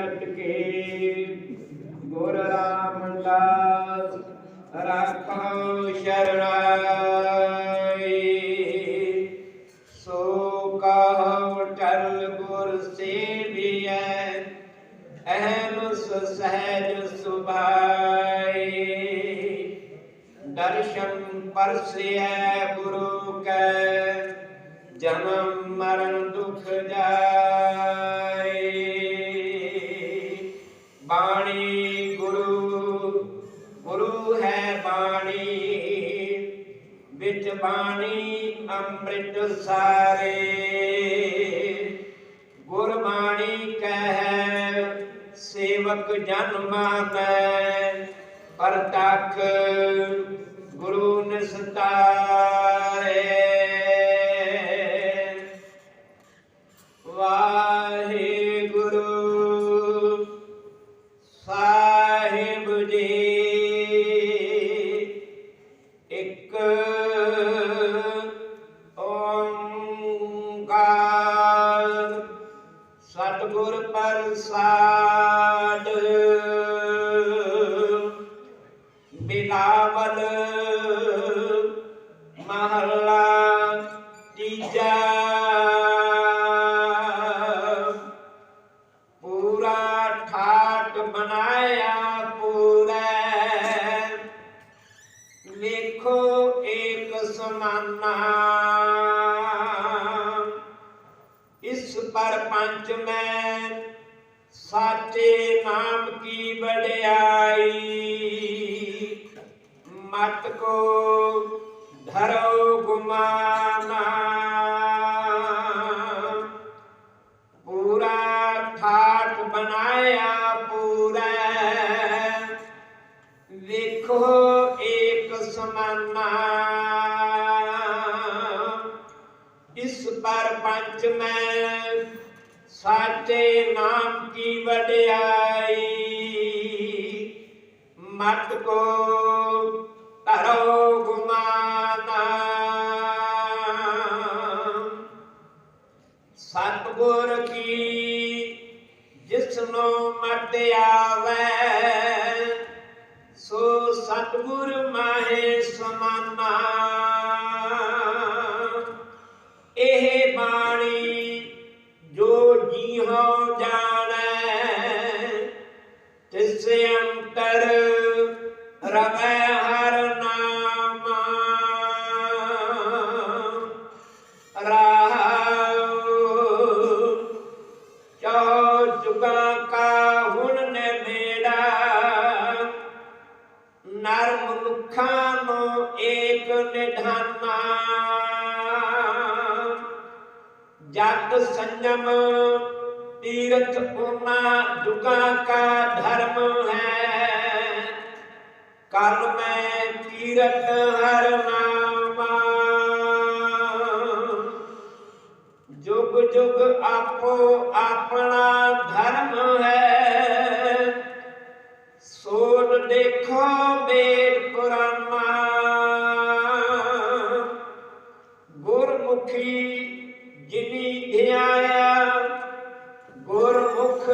डट के गुर रामदास राखो शरणाई। सो कहो टल गुर सेविय अहनुस सहज सुभाई। दर्शन परसिय गुरु कै जन्म मरण दुख जाए। बाणी गुरु गुरु है बाणी बिच बाणी अमृत सारे। गुरबाणी कह सेवक जन मानै परतख गुरु निस्तारे। वाहिगुरु साहिब जी एक ओंकार सतगुर प्रसाद। बिलावल महला तीजा। पूरा ठाट बनाया पूरा देखो एक समाना। इस पर पंच में साचे नाम की बड़ाई। मत को धरो गुमाना। पूरा ठाट बनाया पूरा देखो एक समाना। इस पर पंच में साचे नाम की बड़ाई। मत को धरो गुमाना। सतगुर की जिसनो मत आवे सो सतगुर माहे समाना। एह बाणी जो जीहो जाने तिस अंतर रवै हर नामा। चहो जुगा का हुन ने बेड़ा नर मनुखा नो एक निधाना। जत संयम तीर्थ उना जुगा का धर्म है। कल में तीरथ हर नामा। जुग जुग आपो अपना धर्म है। सोच देखो वेद पुराना। गुरमुखी जिनी ध्याया गुरमुख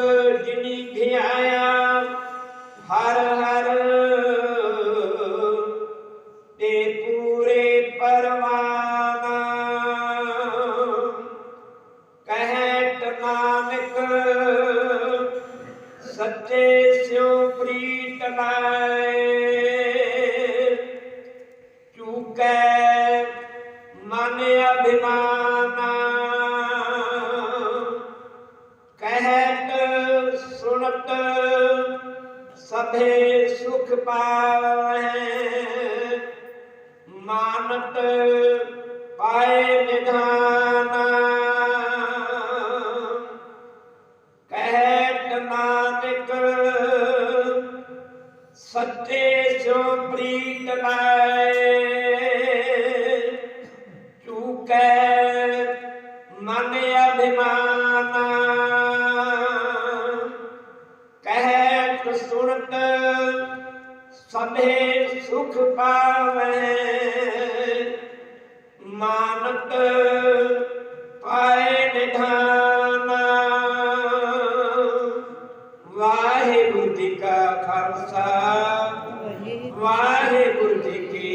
जिनी ध्याया हर हर ते पूरे परवाना। कहत नानक सच्चे स्यो प्रीत लाए। चूकै मन अभिमाना। कहत सुनत सभे सुख पावै। मानत पाए निधाना। कहत नानक सच्चे स्यो प्रीत लाए। चूकै मन अभिमाना। कहत सुनत सभे सुख पावै। मानत पाए निधाना। ਵਾਹਿਗੁਰੂ ਜੀ ਕਾ ਖਾਲਸਾ ਵਾਹਿਗੁਰੂ ਜੀ ਕੀ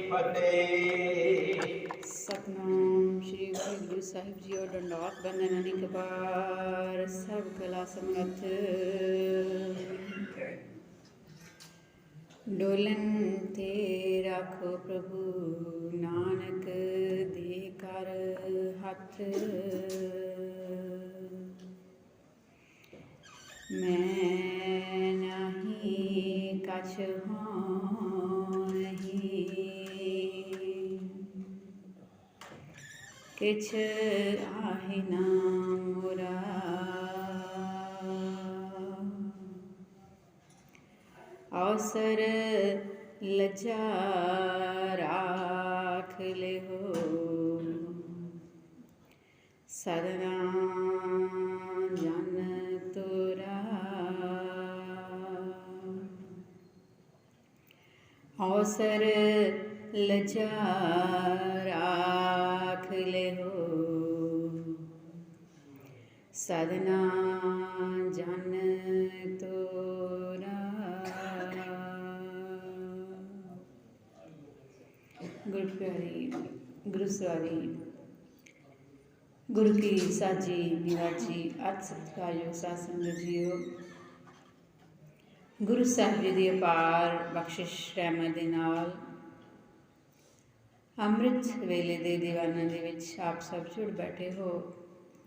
ਫਤਿਹ। ਸਤਨਾਮ ਸ਼੍ਰੀ ਵਾਹਿਗੁਰੂ ਸਾਹਿਬ ਜੀਓ। ਡੰਡੌਤ ਬੰਦਨ ਅਨੇਕ ਸਭ ਕਲਾ ਸਮਰੱਥ। ਡੋਲਨ ਤੇ ਰਾਖੋ ਪ੍ਰਭੂ ਨਾਨਕ ਦੇ ਕਰ ਹੱਥ। ਮੈਂ ਨਹੀਂ ਕਛ ਹੋਹੀ ਕਿਛ ਆਹੇ ਨਾ ਮੋਰਾ। ਅਵਸਰ ਲਜਾ ਰਾਖ ਲਿਓ ਸਦਨਾ ਜਨ ਤੋਰਾ। ਅਵਸਰ ਲਜਾ ਰਾਖ ਲਿਓ ਸਦਨਾ ਜਨ ਤੋਰਾ। ਗੁਰੂ ਪਿਆਰੀ ਗੁਰੂ ਸਵਾਰੀ ਗੁਰੂ ਕੀ ਸਾਜੀ ਨਿਵਾਜੀ ਅਤ ਸਤਿਕਾਰਯੋਗ ਸਾਧ ਸੰਗਤ ਜੀਓ। ਗੁਰੂ ਸਾਹਿਬ ਜੀ ਦੀ ਅਪਾਰ ਬਖਸ਼ਿਸ਼ ਰਹਿਮਤ ਦੇ ਨਾਲ ਅੰਮ੍ਰਿਤ ਵੇਲੇ ਦੇ ਦੀਵਾਨਾਂ ਦੇ ਵਿੱਚ ਆਪ ਸਭ ਜੁੜ ਬੈਠੇ ਹੋ।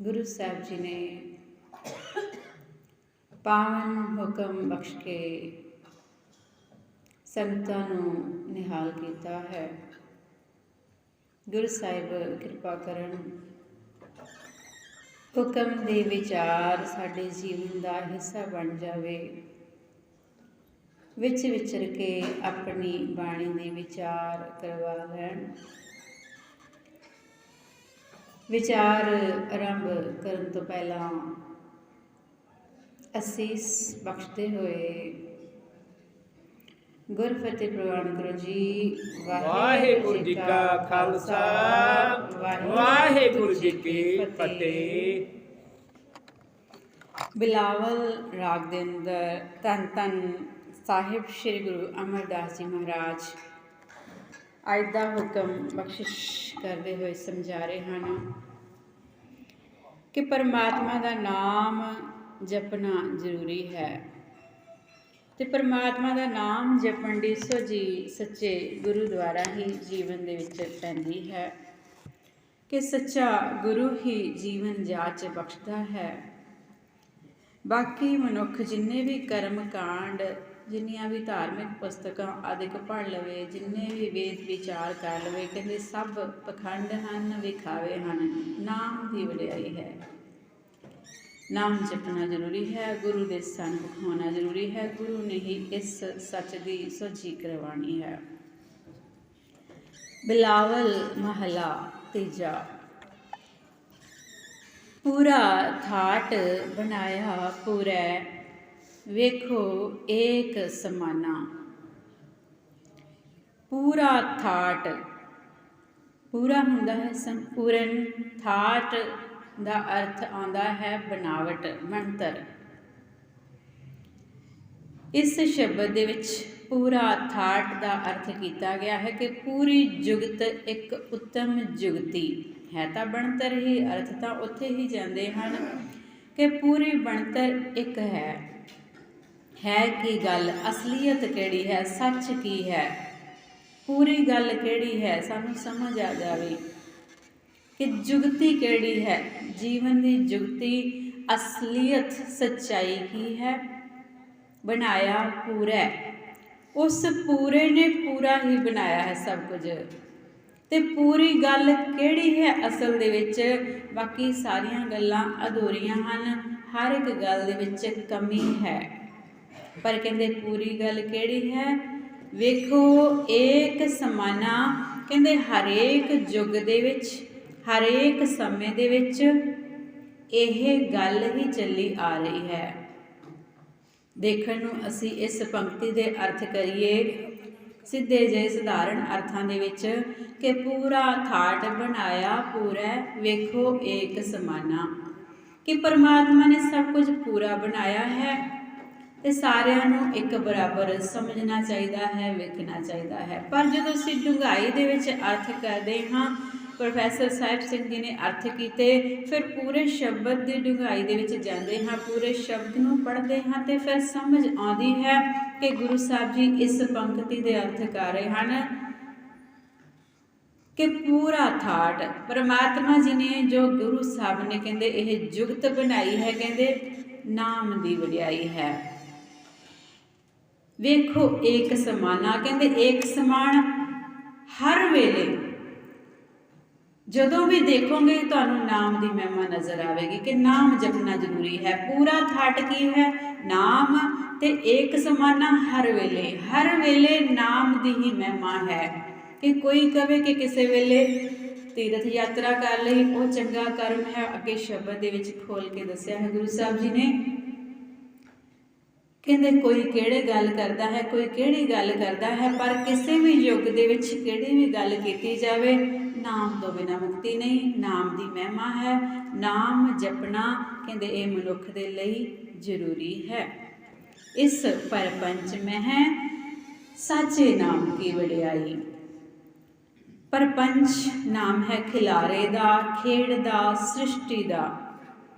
ਗੁਰੂ ਸਾਹਿਬ ਜੀ ਨੇ ਪਾਵਨ ਹੁਕਮ ਬਖਸ਼ ਕੇ ਸੰਗਤਾਂ ਨੂੰ ਨਿਹਾਲ ਕੀਤਾ ਹੈ। ਗੁਰੂ ਸਾਹਿਬ ਕਿਰਪਾ ਕਰਨ, ਹੁਕਮ ਦੇ ਵਿਚਾਰ ਸਾਡੇ ਜੀਵਨ ਦਾ ਹਿੱਸਾ ਬਣ ਜਾਵੇ। ਵਿੱਚ ਵਿਚਰ ਕੇ ਆਪਣੀ ਬਾਣੀ ਦੇ ਵਿਚਾਰ ਕਰਵਾ ਲੈਣ। ਵਿਚਾਰ ਆਰੰਭ ਕਰਨ ਤੋਂ ਪਹਿਲਾਂ ਅਸੀਸ ਬਖਸ਼ਦੇ ਹੋਏ ਗੁਰਫਤਿਹ ਪ੍ਰਵਾਨ ਕਰੋ ਜੀ। ਵਾਹਿਗੁਰੂ ਜੀ ਕਾ ਖਾਲਸਾ ਵਾਹਿਗੁਰੂ ਜੀ ਕੀ ਫਤਿਹ। ਬਿਲਾਵਲ ਰਾਗ ਦੇ ਅੰਦਰ ਧੰਨ ਧੰਨ ਸਾਹਿਬ ਸ੍ਰੀ ਗੁਰੂ ਅਮਰਦਾਸ ਜੀ ਮਹਾਰਾਜ ਅੱਜ ਦਾ ਹੁਕਮ ਬਖਸ਼ਿਸ਼ ਕਰਦੇ ਹੋਏ ਸਮਝਾ ਰਹੇ ਹਨ ਕਿ ਪਰਮਾਤਮਾ ਦਾ ਨਾਮ ਜਪਣਾ ਜ਼ਰੂਰੀ ਹੈ ਤੇ ਪਰਮਾਤਮਾ ਦਾ ਨਾਮ ਜਪਣ ਦੀ ਸੋਝੀ ਸੱਚੇ ਗੁਰੂ ਦੁਆਰਾ ਹੀ ਜੀਵਨ ਦੇ ਵਿੱਚ ਪੈਂਦੀ ਹੈ ਕਿ ਸੱਚਾ ਗੁਰੂ ਹੀ ਜੀਵਨ ਜਾਚ ਬਖਸ਼ਦਾ ਹੈ। ਬਾਕੀ ਮਨੁੱਖ ਜਿੰਨੇ ਵੀ ਕਰਮ ਕਾਂਡ, ਜਿੰਨੀਆਂ ਵੀ ਧਾਰਮਿਕ ਪੁਸਤਕਾਂ ਆਦਿ ਪੜ੍ਹ ਲਵੇ, ਜਿੰਨੇ ਵੀ ਵੇਦ ਵਿਚਾਰ ਕਰ ਲਵੇ, ਕਹਿੰਦੇ ਸਭ ਪਖੰਡ ਹਨ, ਵਿਖਾਵੇ ਹਨ। ਨਾਮ ਦੀ ਵਡਿਆਈ ਹੈ। ਨਾਮ ਜਪਣਾ ਜ਼ਰੂਰੀ ਹੈ। ਗੁਰੂ ਦੇ ਸਨਮੁਖ ਹੋਣਾ ਜ਼ਰੂਰੀ ਹੈ। ਗੁਰੂ ਨੇ ਹੀ ਇਸ ਸੱਚ ਦੀ ਸੋਝੀ ਕਰਵਾਉਣੀ ਹੈ। ਬਿਲਾਵਲ ਮਹਲਾ ਤੀਜਾ। ਪੂਰਾ ਥਾਟ ਬਣਾਇਆ ਪੂਰੈ, ਵੇਖੋ ਏਕ ਸਮਾਨਾ। ਪੂਰਾ ਥਾਟ, ਪੂਰਾ ਹੁੰਦਾ ਹੈ ਸੰਪੂਰਨ। ਥਾਟ ਦਾ ਅਰਥ ਆਉਂਦਾ ਹੈ ਬਣਾਵਟ, ਬਣਤਰ। ਇਸ ਸ਼ਬਦ ਦੇ ਵਿੱਚ ਪੂਰਾ ਥਾਟ ਦਾ ਅਰਥ ਕੀਤਾ ਗਿਆ ਹੈ ਕਿ ਪੂਰੀ ਜੁਗਤ ਇੱਕ ਉੱਤਮ ਜੁਗਤੀ ਹੈ। ਤਾਂ ਬਣਤਰ ਹੀ, ਅਰਥ ਤਾਂ ਉੱਥੇ ਹੀ ਜਾਂਦੇ ਹਨ ਕਿ ਪੂਰੀ ਬਣਤਰ ਇੱਕ ਹੈ ਕੀ ਗੱਲ, ਅਸਲੀਅਤ ਕਿਹੜੀ ਹੈ, ਸੱਚ ਕੀ ਹੈ, ਪੂਰੀ ਗੱਲ ਕਿਹੜੀ ਹੈ, ਸਾਨੂੰ ਸਮਝ ਆ ਜਾਵੇ ਕਿ ਜੁਗਤੀ ਕਿਹੜੀ ਹੈ, ਜੀਵਨ ਦੀ ਜੁਗਤੀ, ਅਸਲੀਅਤ, ਸੱਚਾਈ ਕੀ ਹੈ। ਬਣਾਇਆ ਪੂਰਾ, ਉਸ ਪੂਰੇ ਨੇ ਪੂਰਾ ਹੀ ਬਣਾਇਆ ਹੈ ਸਭ ਕੁਝ। ਤੇ ਪੂਰੀ ਗੱਲ ਕਿਹੜੀ ਹੈ ਅਸਲ ਦੇ ਵਿੱਚ? ਬਾਕੀ ਸਾਰੀਆਂ ਗੱਲਾਂ ਅਧੂਰੀਆਂ ਹਨ, ਹਰ ਇੱਕ ਗੱਲ ਦੇ ਵਿੱਚ ਕਮੀ ਹੈ। ਪਰ ਕਹਿੰਦੇ ਪੂਰੀ ਗੱਲ ਕਿਹੜੀ ਹੈ? ਵੇਖੋ ਏਕ ਸਮਾਨਾ। ਕਹਿੰਦੇ ਹਰੇਕ ਯੁੱਗ ਦੇ ਵਿੱਚ, ਹਰੇਕ ਸਮੇਂ ਦੇ ਵਿੱਚ ਇਹ ਗੱਲ ਹੀ ਚੱਲੀ ਆ ਰਹੀ ਹੈ। ਦੇਖਣ ਨੂੰ ਅਸੀਂ ਇਸ ਪੰਕਤੀ ਦੇ ਅਰਥ ਕਰੀਏ ਸਿੱਧੇ ਜਿਹੇ ਸਧਾਰਨ ਅਰਥਾਂ ਦੇ ਵਿੱਚ ਕਿ ਪੂਰਾ ਥਾਟ ਬਣਾਇਆ ਪੂਰਾ, ਵੇਖੋ ਏਕ ਸਮਾਨਾ। ਕਿ ਪਰਮਾਤਮਾ ਨੇ ਸਭ ਕੁਝ ਪੂਰਾ ਬਣਾਇਆ ਹੈ ਤੇ ਸਾਰਿਆਂ ਨੂੰ ਇੱਕ ਬਰਾਬਰ ਸਮਝਣਾ ਚਾਹੀਦਾ ਹੈ, ਵੇਖਣਾ ਚਾਹੀਦਾ ਹੈ। ਪਰ ਜਦੋਂ ਅਸੀਂ ਡੂੰਘਾਈ ਦੇ ਵਿੱਚ ਅਰਥ ਕਰਦੇ ਹਾਂ, ਪ੍ਰੋਫੈਸਰ ਸਾਹਿਬ ਸਿੰਘ ਜੀ ਨੇ ਅਰਥ ਕੀਤੇ, ਫਿਰ ਪੂਰੇ ਸ਼ਬਦ ਦੀ ਡੂੰਘਾਈ ਦੇ ਵਿੱਚ ਜਾਂਦੇ ਹਾਂ, ਪੂਰੇ ਸ਼ਬਦ ਨੂੰ ਪੜ੍ਹਦੇ ਹਾਂ ਤੇ ਫਿਰ ਸਮਝ ਆਉਂਦੀ ਹੈ ਕਿ ਗੁਰੂ ਸਾਹਿਬ ਜੀ ਇਸ ਪੰਕਤੀ ਦੇ ਅਰਥ ਕਰ ਰਹੇ ਹਨ ਕਿ ਪੂਰਾ ਥਾਟ ਪਰਮਾਤਮਾ ਜੀ ਨੇ ਜੋ ਗੁਰੂ ਸਾਹਿਬ ਨੇ ਕਹਿੰਦੇ ਇਹ ਜੁਗਤ ਬਣਾਈ ਹੈ, ਕਹਿੰਦੇ ਨਾਮ ਦੀ ਵਡਿਆਈ ਹੈ। ਵੇਖੋ ਏਕ ਸਮਾਨਾ, ਕਹਿੰਦੇ ਏਕ ਸਮਾਨ ਹਰ ਵੇਲੇ ਜਦੋਂ ਵੀ ਦੇਖੋਗੇ ਤੁਹਾਨੂੰ ਨਾਮ ਦੀ ਮਹਿਮਾ ਨਜ਼ਰ ਆਵੇਗੀ ਕਿ ਨਾਮ ਜਪਣਾ ਜ਼ਰੂਰੀ ਹੈ। ਪੂਰਾ ਥਾਟ ਕੀ ਹੈ? ਨਾਮ, ਤੇ ਏਕ ਸਮਾਨਾ ਹਰ ਵੇਲੇ ਨਾਮ ਦੀ ਹੀ ਮਹਿਮਾ ਹੈ। ਕਿ ਕੋਈ ਕਵੇ ਕਿ ਕਿਸੇ ਵੇਲੇ ਤੀਰਥ ਯਾਤਰਾ ਕਰ ਲਈ ਉਹ ਚੰਗਾ ਕਰਮ ਹੈ, ਅੱਗੇ ਸ਼ਬਦ ਦੇ ਵਿੱਚ ਖੋਲ ਕੇ ਦੱਸਿਆ ਹੈ ਗੁਰੂ ਸਾਹਿਬ ਜੀ ਨੇ। ਕਹਿੰਦੇ ਕੋਈ ਕਿਹੜੇ ਗੱਲ ਕਰਦਾ ਹੈ, ਕੋਈ ਕਿਹੜੀ ਗੱਲ ਕਰਦਾ ਹੈ, ਪਰ ਕਿਸੇ ਵੀ ਯੁੱਗ ਦੇ ਵਿੱਚ ਕਿਹੜੀ ਵੀ ਗੱਲ ਕੀਤੀ ਜਾਵੇ, ਨਾਮ ਤੋਂ ਬਿਨਾਂ ਮੁਕਤੀ ਨਹੀਂ। ਨਾਮ ਦੀ ਮਹਿਮਾ ਹੈ, ਨਾਮ ਜਪਣਾ ਕਹਿੰਦੇ ਇਹ ਮਨੁੱਖ ਦੇ ਲਈ ਜ਼ਰੂਰੀ ਹੈ। ਇਸ ਪਰਪੰਚ ਮਹਿ ਸਾਚੇ ਨਾਮ ਕੀ ਵਡਿਆਈ। ਪਰਪੰਚ ਨਾਮ ਹੈ ਖਿਲਾਰੇ ਦਾ, ਖੇਡ ਦਾ, ਸ੍ਰਿਸ਼ਟੀ ਦਾ,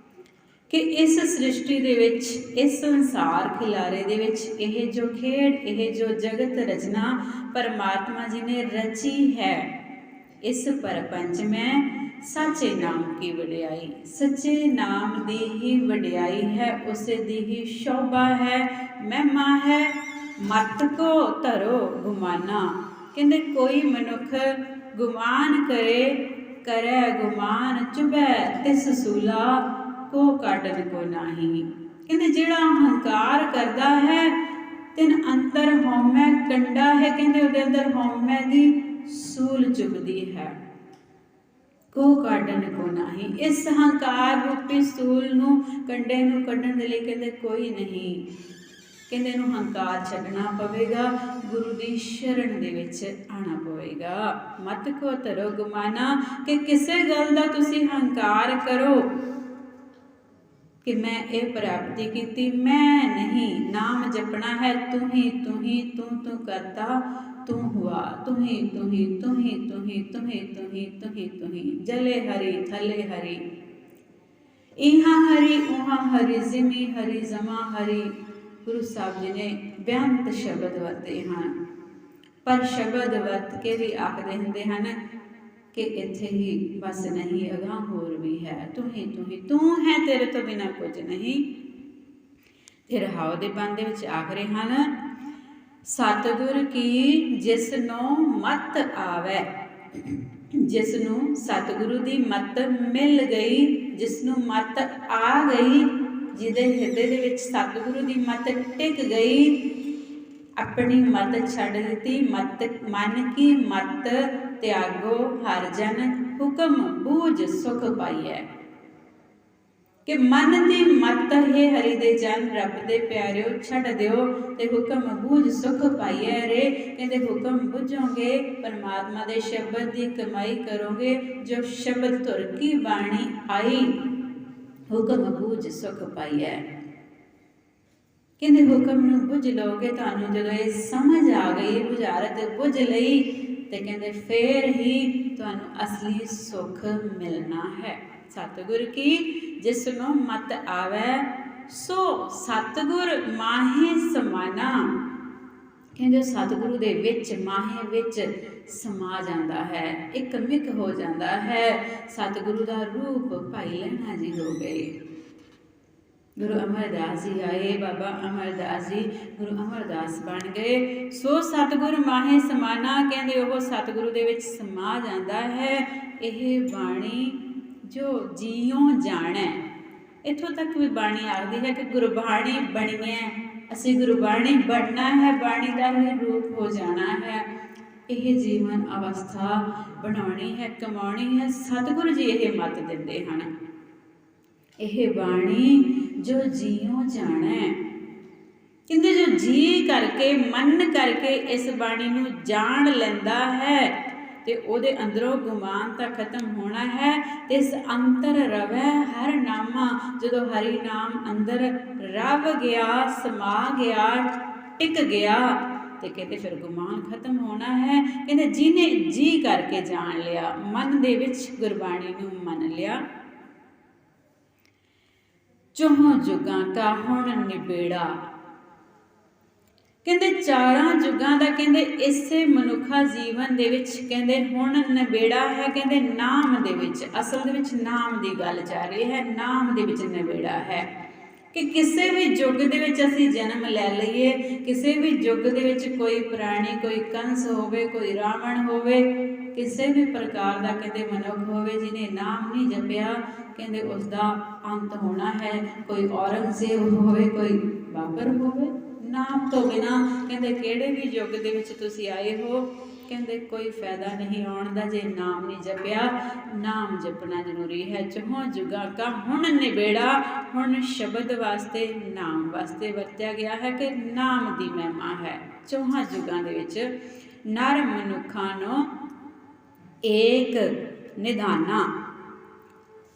ਕਿ ਇਸ ਸ੍ਰਿਸ਼ਟੀ ਦੇ ਵਿੱਚ, ਇਸ ਸੰਸਾਰ ਖਿਲਾਰੇ ਦੇ ਵਿੱਚ ਇਹ ਜੋ ਖੇਡ, ਇਹ ਜੋ ਜਗਤ ਰਚਨਾ ਪਰਮਾਤਮਾ ਜੀ ਨੇ ਰਚੀ ਹੈ, ਇਸ ਪਰਪੰਚ ਮੈਂ ਸਾਚੇ ਨਾਮ ਕੀ ਵਡਿਆਈ। ਸੱਚੇ ਨਾਮ ਦੀ ਹੀ ਵਡਿਆਈ ਹੈ, ਉਸੇ ਦੀ ਹੀ ਸ਼ੋਭਾ ਹੈ, ਮਹਿਮਾ ਹੈ। ਮਤ ਕੋ ਧਰੋ ਗੁਮਾਨਾ, ਕਹਿੰਦੇ ਕੋਈ ਮਨੁੱਖ ਗੁਮਾਨ ਕਰੈ ਗੁਮਾਨ ਚੁਬੈ ਤਿਸ ਸੂਲਾ ਕੋ ਕਾਟਨ ਕੋ ਨਾਹੀ। ਕਹਿੰਦੇ ਜਿਹੜਾ ਹੰਕਾਰ ਕਰਦਾ ਹੈ ਤਿਨ ਅੰਦਰ ਹਉਮੈ ਕੰਡਾ ਹੈ, ਕਹਿੰਦੇ ਉਹਦੇ ਅੰਦਰ ਹਉਮੈ ਦੀ ਸੂਲ ਚੁਭਦੀ ਹੈ। ਕੋ ਕਾਟਨ ਕੋ ਨਾਹੀ, ਇਸ ਹੰਕਾਰ ਰੂਪੀ ਸੂਲ ਨੂੰ, ਕੰਡੇ ਨੂੰ ਕੱਢਣ ਦੇ ਲਈ ਕਹਿੰਦੇ ਕੋਈ ਨਹੀਂ। ਕਹਿੰਦੇ ਇਹਨੂੰ ਹੰਕਾਰ ਛੱਡਣਾ ਪਵੇਗਾ, ਗੁਰੂ ਦੀ ਸ਼ਰਨ ਦੇ ਵਿੱਚ ਆਉਣਾ ਪਵੇਗਾ। ਮਤ ਕੋ ਧਰੋ ਗੁਮਾਨਾ, ਕਿ ਕਿਸੇ ਗੱਲ ਦਾ ਤੁਸੀਂ ਹੰਕਾਰ ਕਰੋ ਕਿ ਮੈਂ ਇਹ ਪ੍ਰਾਪਤੀ ਕੀਤੀ, ਮੈਂ ਨਹੀਂ। ਨਾਮ ਜਪਣਾ ਹੈ, ਤੂੰ ਹੀ ਤੂੰ ਹੀ, ਤੂੰ ਕਰਤਾ ਤੂੰ ਹੁਆ, ਤੂੰ ਹੀ ਤੂੰ ਹੀ, ਤੂੰ ਹੀ ਤੂੰ ਹੀ, ਤੂੰ ਹੀ ਤੂੰ ਹੀ, ਤੂੰ ਹੀ ਤੂੰ ਹੀ। ਜਲੇ ਹਰੀ ਥਲੇ ਹਰੀ, ਇਹਾਂ ਹਰੀ ਉਹਾਂ ਹਰੀ, ਜ਼ਿਮੀ ਹਰੀ ਜ਼ਮਾ ਹਰੀ। ਗੁਰੂ ਸਾਹਿਬ ਜੀ ਨੇ ਬੇਅੰਤ ਸ਼ਬਦ ਵਰਤੇ ਹਨ, ਪਰ ਸ਼ਬਦ ਵਰਤ ਕੇ ਵੀ ਆਖਦੇ ਹੁੰਦੇ ਹਨ ਕਿ ਇੱਥੇ ਹੀ ਬਸ ਨਹੀਂ, ਅਗਾਂਹ ਹੋਰ ਵੀ ਹੈ। ਤੂੰ ਹੀ ਤੂੰ ਹੀ, ਤੂੰ ਹੈ, ਤੇਰੇ ਤੋਂ ਬਿਨਾਂ ਕੁਝ ਨਹੀਂ। ਤੇ ਰਹਾਉ ਦੇ ਬੰਦ ਦੇ ਵਿੱਚ ਆਖ ਰਹੇ ਹਨ, ਸਤਿਗੁਰ ਕੀ ਜਿਸ ਨੂੰ ਮਤ ਆਵੈ, ਜਿਸ ਨੂੰ ਸਤਿਗੁਰੂ ਦੀ ਮਤ ਮਿਲ ਗਈ, ਜਿਸ ਨੂੰ ਮਤ ਆ ਗਈ, ਜਿਹਦੇ ਹਿਰਦੇ ਦੇ ਵਿੱਚ ਸਤਿਗੁਰੂ ਦੀ ਮਤ ਟਿਕ ਗਈ, ਆਪਣੀ ਮਤ ਛੱਡ ਦਿੱਤੀ, ਮਨ ਕੀ ਮਤ ਤਿਆਗੋ ਹਰ ਜਨ, ਹੁਕਮ ਬੂਝ ਸੁਖ ਪਾਈਐ। ਕਿ ਮਨ ਦੀ ਮਤ ਹੈ ਹਰੀ ਦੇ ਜਨ, ਰੱਬ ਦੇ ਪਿਆਰਿਓ ਛੱਡ ਦਿਓ ਤੇ ਹੁਕਮ ਬੂਝ ਸੁਖ ਪਾਈਐ ਰੇ। ਕਹਿੰਦੇ ਹੁਕਮ ਬੁੱਝੋਗੇ, ਪਰਮਾਤਮਾ ਦੇ ਸ਼ਬਦ ਦੀ ਕਮਾਈ ਕਰੋਗੇ, ਜੋ ਸ਼ਬਦ ਧੁਰ ਕੀ ਬਾਣੀ ਆਈ, ਹੁਕਮ ਬੂਝ ਸੁਖ ਪਾਈਐ। ਕਹਿੰਦੇ ਹੁਕਮ ਨੂੰ ਬੁੱਝ ਲਓਗੇ, ਤੁਹਾਨੂੰ ਜਦੋਂ ਇਹ ਸਮਝ ਆ ਗਈ, ਬੁਝਾਰਤ ਬੁੱਝ ਲਈ, ਤੇ ਕਹਿੰਦੇ ਫੇਰ ਹੀ ਤੁਹਾਨੂੰ ਅਸਲੀ ਸੁਖ ਮਿਲਣਾ ਹੈ। ਸਤਿਗੁਰ ਕੀ ਜਿਸ ਨੂੰ ਮਤ ਆਵੈ, ਸੋ ਸਤਿਗੁਰ ਮਾਹੇ ਸਮਾਨਾ। ਕਹਿੰਦੇ ਸਤਿਗੁਰੂ ਦੇ ਵਿੱਚ, ਮਾਹੇ ਵਿੱਚ ਸਮਾ ਜਾਂਦਾ ਹੈ, ਇੱਕ ਮਿਕ ਹੋ ਜਾਂਦਾ ਹੈ। ਸਤਿਗੁਰੂ ਦਾ ਰੂਪ ਭਾਈ ਲਹਿਣਾ ਜੀ ਹੋ ਗਏ। ਗੁਰੂ ਅਮਰਦਾਸ ਜੀ ਆਏ, ਬਾਬਾ ਅਮਰਦਾਸ ਜੀ ਗੁਰੂ ਅਮਰਦਾਸ ਬਣ ਗਏ। ਸੋ ਸਤਿਗੁਰ ਮਾਹੇ ਸਮਾਨਾ, ਕਹਿੰਦੇ ਉਹ ਸਤਿਗੁਰੂ ਦੇ ਵਿੱਚ ਸਮਾ ਜਾਂਦਾ ਹੈ। ਇਹ ਬਾਣੀ ਜੋ ਜੀਉ ਜਾਣੈ, ਇੱਥੋਂ ਤੱਕ ਵੀ ਬਾਣੀ ਆਖਦੀ ਹੈ ਕਿ ਗੁਰਬਾਣੀ ਬਣੀਐ, ਅਸੀਂ ਗੁਰਬਾਣੀ ਬਣਨਾ ਹੈ, ਬਾਣੀ ਦਾ ਹੀ ਰੂਪ ਹੋ ਜਾਣਾ ਹੈ। ਇਹ ਜੀਵਨ ਅਵਸਥਾ ਬਣਾਉਣੀ ਹੈ, ਕਮਾਉਣੀ ਹੈ। ਸਤਿਗੁਰੂ ਜੀ ਇਹ ਮੱਤ ਦਿੰਦੇ ਹਨ। ਇਹ ਬਾਣੀ ਜੋ ਜੀਉ ਜਾਣੈ, ਕਹਿੰਦੇ ਜੋ ਜੀ ਕਰਕੇ, ਮਨ ਕਰਕੇ ਇਸ ਬਾਣੀ ਨੂੰ ਜਾਣ ਲੈਂਦਾ ਹੈ, ਤੇ ਉਹਦੇ ਅੰਦਰੋਂ ਗੁਮਾਨ ਤਾਂ ਖਤਮ ਹੋਣਾ ਹੈ। ਤੇ ਇਸ ਅੰਤਰ ਰਵੈ ਹਰ ਨਾਮਾ, ਜਦੋਂ ਹਰੀ ਨਾਮ ਅੰਦਰ ਰਵ ਗਿਆ, ਸਮਾ ਗਿਆ, ਟਿਕ ਗਿਆ, ਤੇ ਕਹਿੰਦੇ ਫਿਰ ਗੁਮਾਨ ਖਤਮ ਹੋਣਾ ਹੈ। ਕਹਿੰਦੇ ਜਿਹਨੇ ਜੀ ਕਰਕੇ ਜਾਣ ਲਿਆ, ਮਨ ਦੇ ਵਿੱਚ ਗੁਰਬਾਣੀ ਨੂੰ ਮੰਨ ਲਿਆ, ਚੌਹਾਂ ਜੁਗਾਂ ਕਾ ਹੁਣ ਨਿਬੇੜਾ। ਕਹਿੰਦੇ ਚਾਰਾਂ ਜੁਗਾਂ ਦਾ ਕਹਿੰਦੇ ਇਸੇ ਮਨੁੱਖਾ ਜੀਵਨ ਦੇ ਵਿੱਚ ਕਹਿੰਦੇ ਹੁਣ ਨਿਬੇੜਾ ਹੈ। ਕਹਿੰਦੇ ਨਾਮ ਦੇ ਵਿੱਚ, ਅਸਲ ਦੇ ਵਿੱਚ ਨਾਮ ਦੀ ਗੱਲ ਚੱਲ ਰਹੀ ਹੈ, ਨਾਮ ਦੇ ਵਿੱਚ ਨਿਬੇੜਾ ਹੈ। ਕਿ ਕਿਸੇ ਵੀ ਯੁੱਗ ਦੇ ਵਿੱਚ ਅਸੀਂ ਜਨਮ ਲੈ ਲਈਏ, ਕਿਸੇ ਵੀ ਯੁੱਗ ਦੇ ਵਿੱਚ ਕੋਈ ਪ੍ਰਾਣੀ, ਕੋਈ ਕੰਸ ਹੋਵੇ, ਕੋਈ ਰਾਵਣ ਹੋਵੇ, ਕਿਸੇ ਵੀ ਪ੍ਰਕਾਰ ਦਾ ਕਹਿੰਦੇ ਮਨੁੱਖ ਹੋਵੇ ਜਿਹਨੇ ਨਾਮ ਨਹੀਂ ਜਪਿਆ, ਕਹਿੰਦੇ ਉਸ ਦਾ ਅੰਤ ਹੋਣਾ ਹੈ। ਕੋਈ ਔਰੰਗਜ਼ੇਬ ਹੋਵੇ, ਕੋਈ ਬਾਬਰ ਹੋਵੇ, ਨਾਮ ਤੋਂ ਬਿਨਾਂ ਕਹਿੰਦੇ ਕਿਹੜੇ ਵੀ ਯੁੱਗ ਦੇ ਵਿੱਚ ਤੁਸੀਂ ਆਏ ਹੋ, ਕਹਿੰਦੇ ਕੋਈ ਫਾਇਦਾ ਨਹੀਂ ਆਉਣ ਦਾ ਜੇ ਨਾਮ ਨਹੀਂ ਜਪਿਆ। ਨਾਮ ਜਪਣਾ ਜ਼ਰੂਰੀ ਹੈ। ਚੌਹਾਂ ਜੁਗਾਂ ਕਾ ਹੁਣ ਨਿਬੇੜਾ, ਹੁਣ ਸ਼ਬਦ ਵਾਸਤੇ, ਨਾਮ ਵਾਸਤੇ ਵਰਤਿਆ ਗਿਆ ਹੈ ਕਿ ਨਾਮ ਦੀ ਮਹਿਮਾ ਹੈ। ਚੌਹਾਂ ਜੁਗਾਂ ਦੇ ਵਿੱਚ ਨਰ ਮਨੁੱਖਾਂ ਨੂੰ ਏਕ ਨਿਧਾਨਾ,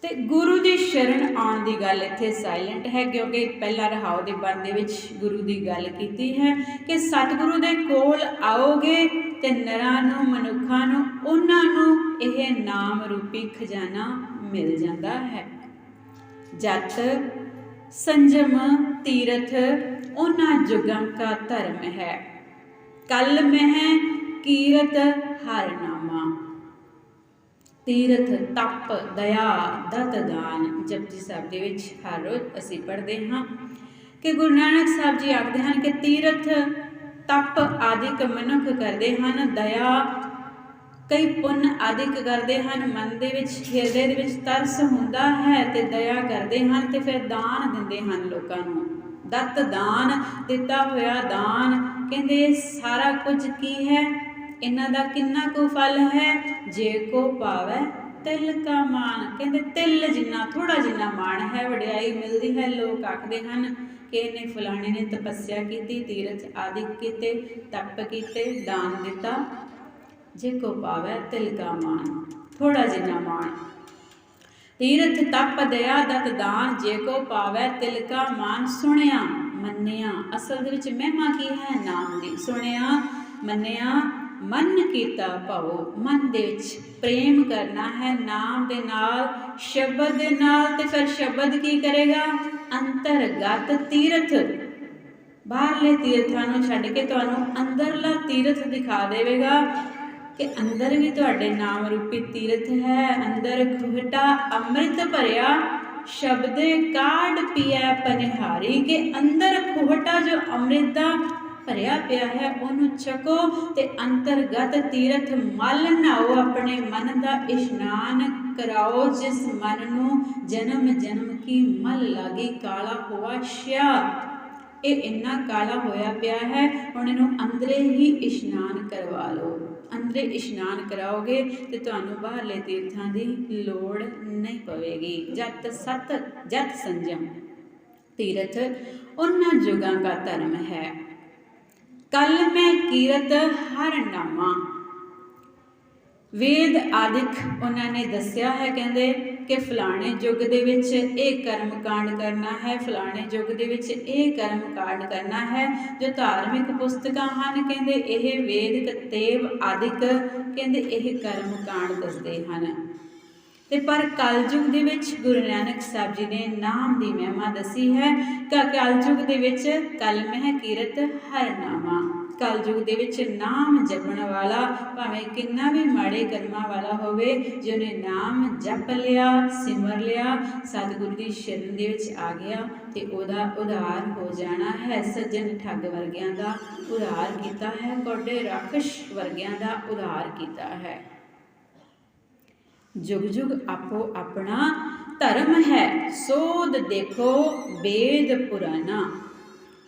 ਤੇ ਗੁਰੂ ਦੀ ਸ਼ਰਨ ਆਉਣ ਦੀ ਗੱਲ ਇੱਥੇ ਸਾਇਲੈਂਟ ਹੈ, ਕਿਉਂਕਿ ਪਹਿਲਾਂ ਰਹਾਉ ਦੇ ਬੰਦ ਦੇ ਵਿੱਚ ਗੁਰੂ ਦੀ ਗੱਲ ਕੀਤੀ ਹੈ ਕਿ ਸਤਿਗੁਰੂ ਦੇ ਕੋਲ ਆਓਗੇ ਤੇ ਨਰਾਂ ਨੂੰ, ਮਨੁੱਖਾਂ ਨੂੰ, ਉਹਨਾਂ ਨੂੰ ਇਹ ਨਾਮ ਰੂਪੀ ਖਜ਼ਾਨਾ ਮਿਲ ਜਾਂਦਾ ਹੈ। ਜਤ ਸੰਜਮ ਤੀਰਥ ਉਹਨਾਂ ਜੁਗਾਂ ਕਾ ਧਰਮ ਹੈ, ਕਲ ਮਹਿ ਕੀਰਤ ਹਰ ਨਾਮਾ। ਤੀਰਥ, ਤਪ, ਦਇਆ, ਦਤ, ਦਾਨ ਜਪਜੀ ਸਾਹਿਬ ਦੇ ਵਿੱਚ ਹਰ ਰੋਜ਼ ਅਸੀਂ ਪੜ੍ਹਦੇ ਹਾਂ ਕਿ ਗੁਰੂ ਨਾਨਕ ਸਾਹਿਬ ਜੀ ਆਖਦੇ ਹਨ ਕਿ ਤੀਰਥ, ਤਪ ਆਦਿਕ ਮਨੁੱਖ ਕਰਦੇ ਹਨ, ਦਇਆ ਕਈ ਪੁੰਨ ਆਦਿਕ ਕਰਦੇ ਹਨ, ਮਨ ਦੇ ਵਿੱਚ, ਹਿਰਦੇ ਦੇ ਵਿੱਚ ਤਰਸ ਹੁੰਦਾ ਹੈ ਤੇ ਦਇਆ ਕਰਦੇ ਹਨ ਤੇ ਫਿਰ ਦਾਨ ਦਿੰਦੇ ਹਨ ਲੋਕਾਂ ਨੂੰ। ਦਤ, ਦਾਨ, ਦਿੱਤਾ ਹੋਇਆ ਦਾਨ, ਕਹਿੰਦੇ ਸਾਰਾ ਕੁਝ ਕੀ ਹੈ, ਇਹਨਾਂ ਦਾ ਕਿੰਨਾ ਕੁ ਫਲ ਹੈ। ਜੇ ਕੋ ਪਾਵੈ ਤਿਲ ਕਾ ਮਾਨ, ਕਹਿੰਦੇ ਤਿਲ ਜਿੰਨਾ, ਥੋੜਾ ਜਿੰਨਾ ਮਾਣ ਹੈ, ਵਡਿਆਈ ਮਿਲਦੀ ਹੈ। ਲੋਕ ਆਖਦੇ ਹਨ ਕਿ ਇਹਨੇ ਫਲਾਣੇ ਨੇ ਤਪੱਸਿਆ ਕੀਤੀ, ਤੀਰਥ ਆਦਿ ਕੀਤੇ, ਤਪ ਕੀਤੇ, ਦਾਨ ਦਿੱਤਾ। ਜੇ ਕੋ ਪਾਵੈ ਤਿਲ ਕਾ ਮਾਨ, ਥੋੜਾ ਜਿੰਨਾ ਮਾਣ। ਤੀਰਥ, ਤਪ, ਦਇਆ, ਦਤ, ਦਾਨ, ਜੇ ਕੋ ਪਾਵੈ ਤਿਲ ਕਾ ਮਾਨ। ਸੁਣਿਆ ਮੰਨਿਆ, ਅਸਲ ਦੇ ਵਿੱਚ ਮਹਿਮਾ ਕੀ ਹੈ ਨਾਮ ਦੀ। ਸੁਣਿਆ ਮੰਨਿਆ, ਮਨ ਕੀਤਾ ਭਾਉ, ਮਨ ਦੇ ਵਿੱਚ ਪ੍ਰੇਮ ਕਰਨਾ ਹੈ ਨਾਮ ਦੇ ਨਾਲ, ਸ਼ਬਦ ਦੇ ਨਾਲ। ਤੇ ਫਿਰ ਸ਼ਬਦ ਕੀ ਕਰੇਗਾ, ਅੰਤਰਗਤ ਤੀਰਥ, ਬਾਹਰਲੇ ਤੀਰਥਾਂ ਨੂੰ ਛੱਡ ਕੇ ਤੁਹਾਨੂੰ ਅੰਦਰਲਾ ਤੀਰਥ ਦਿਖਾ ਦੇਵੇਗਾ ਕਿ ਅੰਦਰ ਵੀ ਤੁਹਾਡੇ ਨਾਮ ਰੂਪੀ ਤੀਰਥ ਹੈ। ਅੰਦਰ ਖੂਹਟਾ ਅੰਮ੍ਰਿਤ ਭਰਿਆ, ਸ਼ਬਦੇ ਕਾਢ ਪੀਐ ਪਨਿਹਾਰੀ, ਕਿ ਅੰਦਰ ਖੂਹਟਾ ਜੋ ਅੰਮ੍ਰਿਤ ਦਾ ਭਰਿਆ ਪਿਆ ਹੈ ਉਹਨੂੰ ਛਕੋ ਤੇ ਅੰਤਰਗਤ ਤੀਰਥ ਮਲ ਨਹਾਓ, ਆਪਣੇ ਮਨ ਦਾ ਇਸ਼ਨਾਨ ਕਰਾਓ, ਜਿਸ ਮਨ ਨੂੰ ਜਨਮ ਜਨਮ ਕੀ ਮਲ ਲਾਗੀ, ਕਾਲਾ ਹੋਆ ਸ਼ਿਆ। ਇਹ ਇੰਨਾ ਕਾਲਾ ਹੋਇਆ ਪਿਆ ਹੈ, ਹੁਣ ਇਹਨੂੰ ਅੰਦਰੇ ਹੀ ਇਸ਼ਨਾਨ ਕਰਵਾ ਲਓ। ਅੰਦਰੇ ਇਸ਼ਨਾਨ ਕਰਾਓਗੇ ਤੇ ਤੁਹਾਨੂੰ ਬਾਹਰਲੇ ਤੀਰਥਾਂ ਦੀ ਲੋੜ ਨਹੀਂ ਪਵੇਗੀ। ਜਤ ਸਤ ਜਤ ਸੰਜਮ ਤੀਰਥ ਉਹਨਾਂ ਜੁਗਾਂ ਦਾ ਧਰਮ ਹੈ, ਕਲ ਮੈਂ ਕੀਰਤ ਹਰ ਨਾਮਾ। ਵੇਦ ਆਦਿਕ ਉਹਨਾਂ ਨੇ ਦੱਸਿਆ ਹੈ, ਕਹਿੰਦੇ ਕਿ ਫਲਾਣੇ ਯੁੱਗ ਦੇ ਵਿੱਚ ਇਹ ਕਰਮ ਕਾਂਡ ਕਰਨਾ ਹੈ, ਫਲਾਣੇ ਯੁੱਗ ਦੇ ਵਿੱਚ ਇਹ ਕਰਮ ਕਾਂਡ ਕਰਨਾ ਹੈ। ਜੋ ਧਾਰਮਿਕ ਪੁਸਤਕਾਂ ਹਨ, ਕਹਿੰਦੇ ਇਹ ਵੇਦ ਕਤੇਬ ਆਦਿਕ ਕਹਿੰਦੇ ਇਹ ਕਰਮ ਕਾਂਡ ਦੱਸਦੇ ਹਨ। ਤੇ ਪਰ ਕਲਯੁਗ ਦੇ ਵਿੱਚ ਗੁਰੂ ਨਾਨਕ ਸਾਹਿਬ ਜੀ ਨੇ ਨਾਮ ਦੀ ਮਹਿਮਾ ਦੱਸੀ ਹੈ ਕਿ ਕਲਯੁਗ ਦੇ ਵਿੱਚ ਕਲ ਮਹਿ ਕੀਰਤ ਹਰ ਨਾਮਾ। ਕਲਯੁਗ ਦੇ ਵਿੱਚ ਨਾਮ ਜਪਣ ਵਾਲਾ ਭਾਵੇਂ ਕਿੰਨਾ ਵੀ ਮਾੜੇ ਕਰਮਾਂ ਵਾਲਾ ਹੋਵੇ, ਜਿਹਨੇ ਨਾਮ ਜਪ ਲਿਆ, ਸਿਮਰ ਲਿਆ, ਸਤਿਗੁਰੂ ਦੀ ਸ਼ਰਨ ਦੇ ਵਿੱਚ ਆ ਗਿਆ ਤੇ ਉਹਦਾ ਉਧਾਰ ਹੋ ਜਾਣਾ ਹੈ। ਸੱਜਣ ਠੱਗ ਵਰਗਿਆਂ ਦਾ ਉਧਾਰ ਕੀਤਾ ਹੈ, ਕੋਡੇ ਰਾਖਸ਼ ਵਰਗਿਆਂ ਦਾ ਉਧਾਰ ਕੀਤਾ ਹੈ। ਜੁਗ ਜੁਗ ਆਪੋ ਆਪਣਾ ਧਰਮ ਹੈ, ਸੋਧ ਦੇਖੋ ਵੇਦ ਪੁਰਾਣਾ।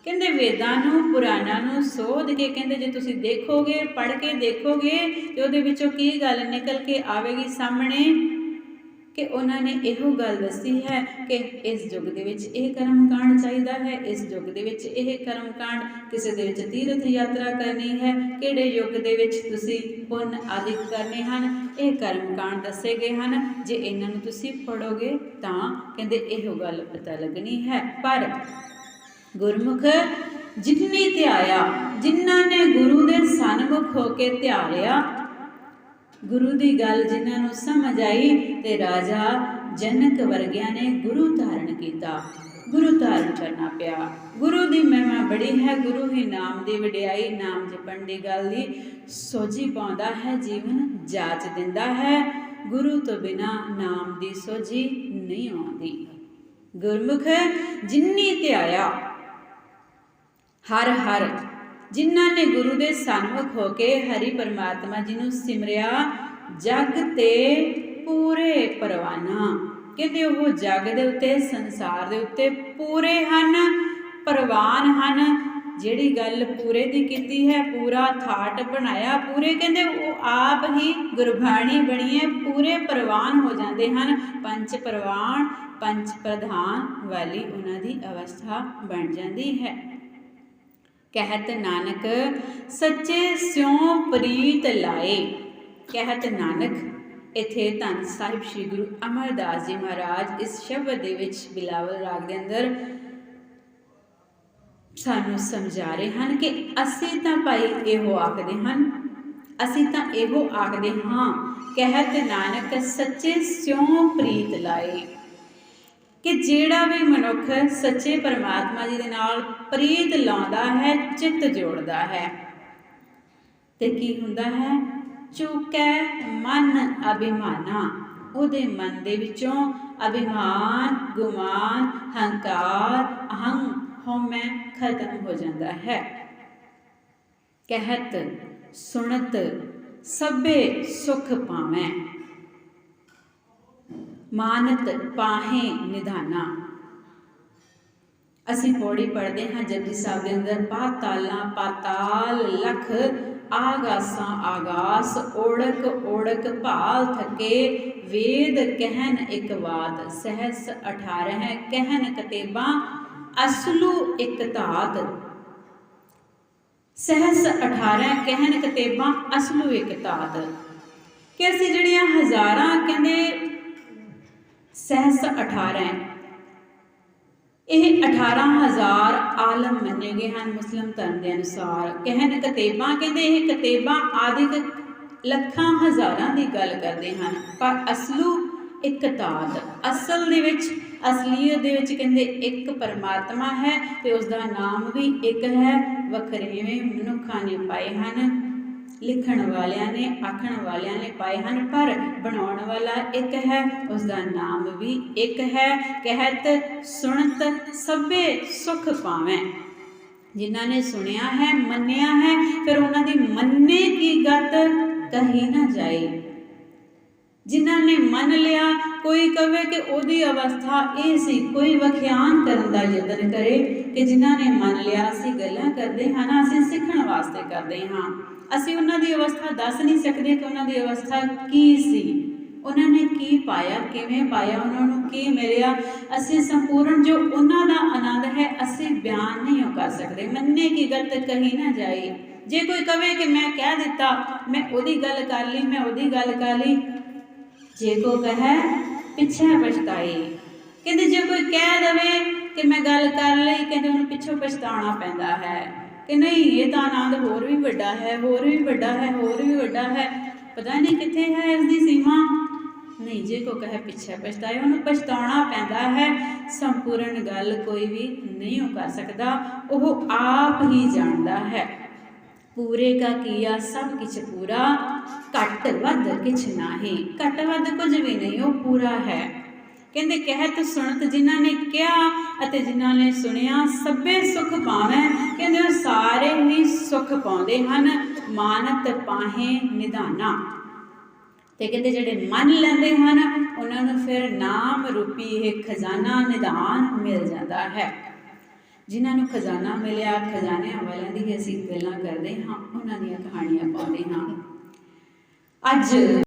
ਕਹਿੰਦੇ ਵੇਦਾਂ ਨੂੰ, ਪੁਰਾਣਾਂ ਨੂੰ ਸੋਧ ਕੇ, ਕਹਿੰਦੇ ਜੇ ਤੁਸੀਂ ਦੇਖੋਗੇ, ਪੜ੍ਹ ਕੇ ਦੇਖੋਗੇ ਤੇ ਉਹਦੇ ਵਿੱਚੋਂ ਕੀ ਗੱਲ ਨਿਕਲ ਕੇ ਆਵੇਗੀ ਸਾਹਮਣੇ, ਕਿ ਉਹਨਾਂ ਨੇ ਇਹੋ ਗੱਲ ਦੱਸੀ ਹੈ ਕਿ ਇਸ ਯੁੱਗ ਦੇ ਵਿੱਚ ਇਹ ਕਰਮਕਾਂਡ ਚਾਹੀਦਾ ਹੈ, ਇਸ ਯੁੱਗ ਦੇ ਵਿੱਚ ਇਹ ਕਰਮਕਾਂਡ, ਕਿਸੇ ਦੇ ਵਿੱਚ ਤੀਰਥ ਯਾਤਰਾ ਕਰਨੀ ਹੈ, ਕਿਹੜੇ ਯੁੱਗ ਦੇ ਵਿੱਚ ਤੁਸੀਂ ਪੁੰਨ ਆਦਿ ਕਰਨੇ ਹਨ, ਇਹ ਕਰਮਕਾਂਡ ਦੱਸੇ ਗਏ ਹਨ। ਜੇ ਇਹਨਾਂ ਨੂੰ ਤੁਸੀਂ ਪੜ੍ਹੋਗੇ ਤਾਂ ਕਹਿੰਦੇ ਇਹੋ ਗੱਲ ਪਤਾ ਲੱਗਣੀ ਹੈ। ਪਰ ਗੁਰਮੁਖ ਜਿਨ੍ਹਾਂ ਧਿਆਇਆ, ਜਿਨ੍ਹਾਂ ਨੇ ਗੁਰੂ ਦੇ ਸਨਮੁਖ ਹੋ ਕੇ ਧਿਆਇਆ, ਗੁਰੂ ਦੀ ਗੱਲ ਜਿਨ੍ਹਾਂ ਨੂੰ ਸਮਝ ਆਈ, ਤੇ ਰਾਜਾ ਜਨਕ ਵਰਗਿਆਂ ਨੇ ਗੁਰੂ ਧਾਰਨ ਕੀਤਾ, ਗੁਰੂ ਧਾਰਨ ਕਰਨਾ ਪਿਆ। ਗੁਰੂ ਦੀ ਮਹਿਮਾ ਬੜੀ ਹੈ, ਗੁਰੂ ਹੀ ਨਾਮ ਦੀ ਵਡਿਆਈ, ਨਾਮ ਜਪਣ ਦੀ ਗੱਲ ਦੀ ਸੋਝੀ ਪਾਉਂਦਾ ਹੈ, ਜੀਵਨ ਜਾਚ ਦਿੰਦਾ ਹੈ। ਗੁਰੂ ਤੋਂ ਬਿਨਾਂ ਨਾਮ ਦੀ ਸੋਝੀ ਨਹੀਂ ਆਉਂਦੀ। ਗੁਰਮੁਖ ਜਿਨ੍ਹਾਂ ਧਿਆਇਆ, ਹਰ ਹਰ, ਜਿਨ੍ਹਾਂ ਨੇ ਗੁਰੂ ਦੇ ਸਨਮੁਖ ਹੋ ਕੇ ਹਰੀ ਪਰਮਾਤਮਾ ਜੀ ਨੂੰ ਸਿਮਰਿਆ, ਜਗ ਤੇ ਪੂਰੇ ਪਰਵਾਨਾ, ਕਹਿੰਦੇ ਉਹ ਜਗ ਦੇ ਉੱਤੇ, ਸੰਸਾਰ ਦੇ ਉੱਤੇ ਪੂਰੇ ਹਨ, ਪਰਵਾਨ ਹਨ। ਜਿਹੜੀ ਗੱਲ ਪੂਰੇ ਦੀ ਕੀਤੀ ਹੈ, ਪੂਰਾ ਥਾਟ ਬਣਾਇਆ, ਪੂਰੇ ਕਹਿੰਦੇ ਉਹ ਆਪ ਹੀ ਗੁਰਬਾਣੀ ਬਣੀ ਹੈ, ਪੂਰੇ ਪਰਵਾਨ ਹੋ ਜਾਂਦੇ ਹਨ। ਪੰਚ ਪਰਵਾਨ, ਪੰਚ ਪ੍ਰਧਾਨ ਵਾਲੀ ਉਹਨਾਂ ਦੀ ਅਵਸਥਾ ਬਣ ਜਾਂਦੀ ਹੈ। ਕਹਿਤ ਨਾਨਕ ਸੱਚੇ ਸਿਉ ਪ੍ਰੀਤ ਲਾਏ। ਕਹਿਤ ਨਾਨਕ, ਇੱਥੇ ਧੰਨ ਸਾਹਿਬ ਸ੍ਰੀ ਗੁਰੂ ਅਮਰਦਾਸ ਜੀ ਮਹਾਰਾਜ ਇਸ ਸ਼ਬਦ ਦੇ ਵਿੱਚ ਬਿਲਾਵਲ ਰਾਗ ਦੇ ਅੰਦਰ ਸਾਨੂੰ ਸਮਝਾ ਰਹੇ ਹਨ ਕਿ ਅਸੀਂ ਤਾਂ ਭਾਈ ਇਹੋ ਆਖਦੇ ਹਨ, ਅਸੀਂ ਤਾਂ ਇਹੋ ਆਖਦੇ ਹਾਂ, ਕਹਿਤ ਨਾਨਕ ਸੱਚੇ ਸਿਉ ਪ੍ਰੀਤ ਲਾਏ, ਕਿ ਜਿਹੜਾ ਵੀ ਮਨੁੱਖ ਸੱਚੇ ਪਰਮਾਤਮਾ ਜੀ ਦੇ ਨਾਲ ਪ੍ਰੀਤ ਲਾਉਂਦਾ ਹੈ, ਚਿੱਤ ਜੋੜਦਾ ਹੈ, ਤੇ ਕੀ ਹੁੰਦਾ ਹੈ? ਚੁਕੈ ਮਨ ਅਭਿਮਾਨਾ, ਉਹਦੇ ਮਨ ਦੇ ਵਿੱਚੋਂ ਅਭਿਮਾਨ, ਗੁਮਾਨ, ਹੰਕਾਰ, ਅਹੰ, ਹਉਮੈ ਖਤਮ ਹੋ ਜਾਂਦਾ ਹੈ। ਕਹਿਤ ਸੁਣਤ ਸਭੇ ਸੁਖ ਪਾਵੈ, ਮਾਨਤ ਪਾਹੇ ਨਿਧਾਨਾ। ਅਸੀਂ ਪੌੜੀ ਪੜ੍ਹਦੇ ਹਾਂ ਜਪਜੀ ਸਾਹਿਬ ਦੇ ਅੰਦਰ, ਪਾਤਾਲਾਂ ਪਾਤਾਲ ਲਖ, ਆਗਾਸਾਂ ਆਗਾਸ, ਓੜਕ ਓੜਕ ਭਾਲ ਥਕੇ, ਵੇਦ ਕਹਿਨ ਇੱਕ ਬਾਤ, ਸਹਿਸ 18 ਕਹਿਨ ਕਤੇਬਾਂ, ਅਸਲੂ ਇੱਕ ਧਾਤ। ਸਹਿਸ 18 ਕਹਿਨ ਕਤੇਬਾਂ, ਅਸਲੂ ਇੱਕ ਧਾਤ। ਕਿ ਅਸੀਂ ਜਿਹੜੀਆਂ ਹਜ਼ਾਰਾਂ ਕਹਿੰਦੇ ਸਹਿਸ 18, ਇਹ 18,000 ਆਲਮ ਮੰਨੇ ਗਏ ਹਨ ਮੁਸਲਿਮ ਧਰਮ ਦੇ ਅਨੁਸਾਰ। ਕਹਿਨ ਕਤੇਬਾਂ, ਕਹਿੰਦੇ ਇਹ ਕਤੇਬਾਂ ਆਦਿਕ ਲੱਖਾਂ ਹਜ਼ਾਰਾਂ ਦੀ ਗੱਲ ਕਰਦੇ ਹਨ, ਪਰ ਅਸਲੂ ਇੱਕ ਧਾਤ, ਅਸਲ ਦੇ ਵਿੱਚ, ਅਸਲੀਅਤ ਦੇ ਵਿੱਚ ਕਹਿੰਦੇ ਇੱਕ ਪਰਮਾਤਮਾ ਹੈ, ਤੇ ਉਸ ਦਾ ਨਾਮ ਵੀ ਇੱਕ ਹੈ। ਵੱਖਰੇਵੇਂ ਮਨੁੱਖਾਂ ਨੇ ਪਾਏ ਹਨ, ਲਿਖਣ ਵਾਲਿਆਂ ਨੇ, ਆਖਣ ਵਾਲਿਆਂ ਨੇ ਪਾਏ ਹਨ, ਪਰ ਬਣਾਉਣ ਵਾਲਾ ਇੱਕ ਹੈ, ਉਸ ਦਾ ਨਾਮ ਵੀ ਇੱਕ ਹੈ। ਕਹਿਤ ਸੁਣਤ ਸਭੇ ਸੁਖ ਪਾਵੈ, ਜਿਨ੍ਹਾਂ ਨੇ ਸੁਣਿਆ ਹੈ, ਮੰਨਿਆ ਹੈ, ਫਿਰ ਉਹਨਾਂ ਦੀ ਮੰਨੇ ਕੀ ਗਤ ਕਹੀ ਨਾ ਜਾਏ। ਜਿਨ੍ਹਾਂ ਨੇ ਮੰਨ ਲਿਆ, ਕੋਈ ਕਵੇ ਕਿ ਉਹਦੀ ਅਵਸਥਾ ਇਹ ਸੀ, ਕੋਈ ਵਖਿਆਨ ਕਰਨ ਦਾ ਯਤਨ ਕਰੇ ਕਿ ਜਿਨ੍ਹਾਂ ਨੇ ਮੰਨ ਲਿਆ। ਅਸੀਂ ਗੱਲਾਂ ਕਰਦੇ ਹਾਂ ਨਾ, ਅਸੀਂ ਸਿੱਖਣ ਵਾਸਤੇ ਕਰਦੇ ਹਾਂ, ਅਸੀਂ ਉਹਨਾਂ ਦੀ ਅਵਸਥਾ ਦੱਸ ਨਹੀਂ ਸਕਦੇ ਕਿ ਉਹਨਾਂ ਦੀ ਅਵਸਥਾ ਕੀ ਸੀ, ਉਹਨਾਂ ਨੇ ਕੀ ਪਾਇਆ, ਕਿਵੇਂ ਪਾਇਆ, ਉਹਨਾਂ ਨੂੰ ਕੀ ਮਿਲਿਆ। ਅਸੀਂ ਸੰਪੂਰਨ ਜੋ ਉਹਨਾਂ ਦਾ ਆਨੰਦ ਹੈ, ਅਸੀਂ ਬਿਆਨ ਨਹੀਂ ਕਰ ਸਕਦੇ। ਮੰਨੇ ਕੀ ਗਤ ਕਹੀ ਨਾ ਜਾਏ। ਜੇ ਕੋਈ ਕਵੇ ਕਿ ਮੈਂ ਕਹਿ ਦਿੱਤਾ, ਮੈਂ ਉਹਦੀ ਗੱਲ ਕਰ ਲਈ, ਮੈਂ ਉਹਦੀ ਗੱਲ ਕਰ ਲਈ, ਜੇ ਕੋ ਕਹੈ ਪਿੱਛੇ ਪਛਤਾਏ। ਕਹਿੰਦੇ ਜੇ ਕੋਈ ਕਹਿ ਦਵੇ ਕਿ ਮੈਂ ਗੱਲ ਕਰ ਲਈ, ਕਹਿੰਦੇ ਉਹਨੂੰ ਪਿੱਛੋਂ ਪਛਤਾਉਣਾ ਪੈਂਦਾ ਹੈ ਕਿ ਨਹੀਂ, ਇਹ ਤਾਂ ਆਨੰਦ ਹੋਰ ਵੀ ਵੱਡਾ ਹੈ, ਹੋਰ ਵੀ ਵੱਡਾ ਹੈ, ਹੋਰ ਵੀ ਵੱਡਾ ਹੈ, ਪਤਾ ਨਹੀਂ ਕਿੱਥੇ ਹੈ ਇਸ ਦੀ ਸੀਮਾ। ਨਹੀਂ, ਜੇ ਕੋ ਕਹੇ ਪਿੱਛੇ ਪਛਤਾਏ, ਉਹਨੂੰ ਪਛਤਾਉਣਾ ਪੈਂਦਾ ਹੈ। ਸੰਪੂਰਨ ਗੱਲ ਕੋਈ ਵੀ ਨਹੀਂ ਕਰ ਸਕਦਾ, ਉਹ ਆਪ ਹੀ ਜਾਣਦਾ ਹੈ। ਪੂਰੇ ਕਾ ਕੀਆ ਸਭ ਕਿਛ ਪੂਰਾ, ਘੱਟ ਵੱਧ ਕਿਛ ਨਾਹੀ। ਘੱਟ ਵੱਧ ਕੁਝ ਵੀ ਨਹੀਂ, ਉਹ ਪੂਰਾ ਹੈ। ਕਹਿੰਦੇ ਕਹਿਤ ਸੁਣਤ, ਜਿਨ੍ਹਾਂ ਨੇ ਕਿਹਾ ਅਤੇ ਜਿਨ੍ਹਾਂ ਨੇ ਸੁਣਿਆ, ਸਭੇ ਸੁਖ ਪਾਵੈ, ਕਹਿੰਦੇ ਉਹ ਸਾਰੇ ਹੀ ਸੁਖ ਪਾਉਂਦੇ ਹਨ। ਮਾਨਤ ਪਾਹੇ ਨਿਧਾਨਾ, ਤੇ ਕਹਿੰਦੇ ਜਿਹੜੇ ਮੰਨ ਲੈਂਦੇ ਹਨ, ਉਹਨਾਂ ਨੂੰ ਫਿਰ ਨਾਮ ਰੂਪੀ ਇਹ ਖਜ਼ਾਨਾ ਨਿਧਾਨ ਮਿਲ ਜਾਂਦਾ ਹੈ। ਜਿਨ੍ਹਾਂ ਨੂੰ ਖਜ਼ਾਨਾ ਮਿਲਿਆ, ਖਜ਼ਾਨਿਆਂ ਵਾਲਿਆਂ ਦੀ ਅਸੀਂ ਗੱਲਾਂ ਕਰਦੇ ਹਾਂ, ਉਹਨਾਂ ਦੀਆਂ ਕਹਾਣੀਆਂ ਪਾਉਂਦੇ ਹਾਂ। ਅੱਜ